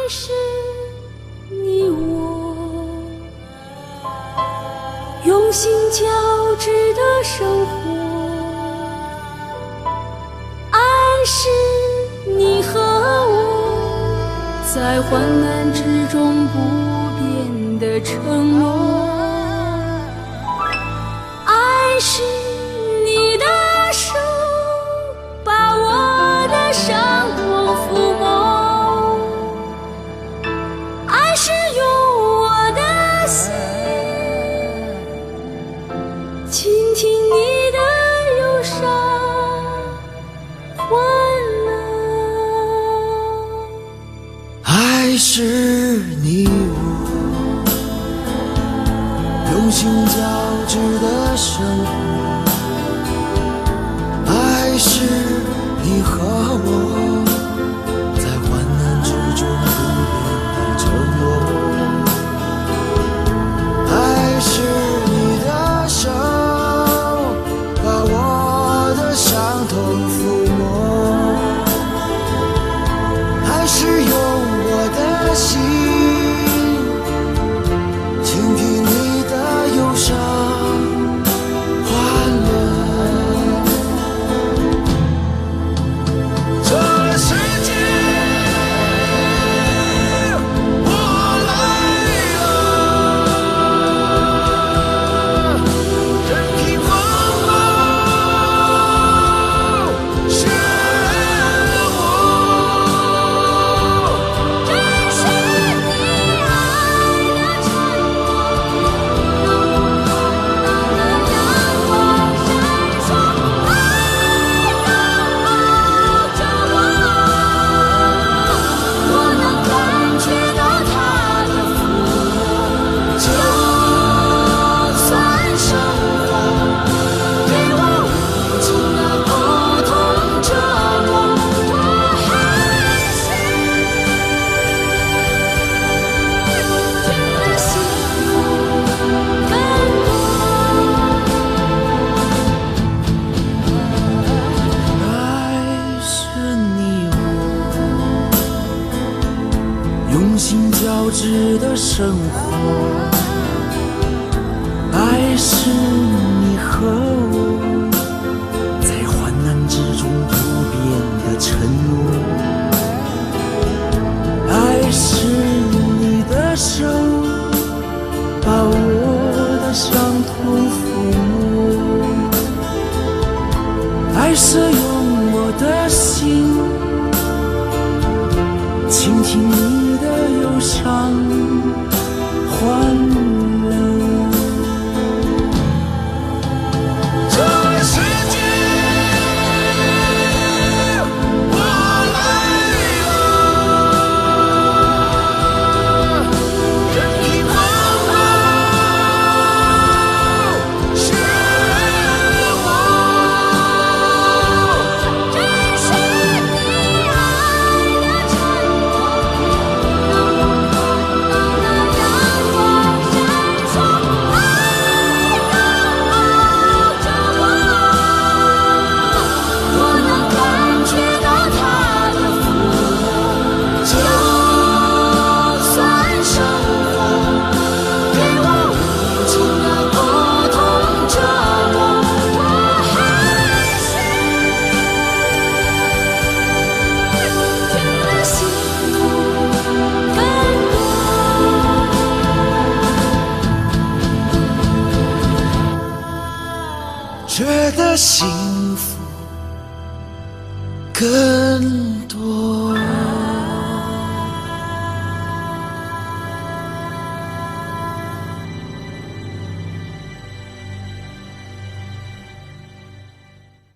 是你我用心交织的生活，爱是你和我在患难之中不变的承诺，爱是你的手把我的伤痛抚摸，爱是用我的心倾听你的忧伤欢乐，爱是你我用心交织的生活，爱是你和我在患难之中不变的承诺，爱是你的手把我的伤痛抚摸，爱是用我的心倾听你的忧伤欢乐，这世界我来了，任凭风暴漩涡，这是你爱的承诺，让我看到了阳光闪烁，爱拥抱着我，我能感觉到它的抚摸，就算生活给我无尽的苦痛折磨，我还是觉得幸福更多。爱是你我用心交织的生活，爱是你和我在患难之中不变的承诺，爱是你的手把我的伤痛抚摸，爱是用我的心倾听你的忧伤欢乐，这世界我来了，任凭风暴漩涡，这是你爱的承诺，让我看到了阳光闪烁，爱拥抱着我，我能感觉到它的抚摸，就算生活给我无尽的苦痛折磨，我还是觉得幸福更多，觉得幸福更多。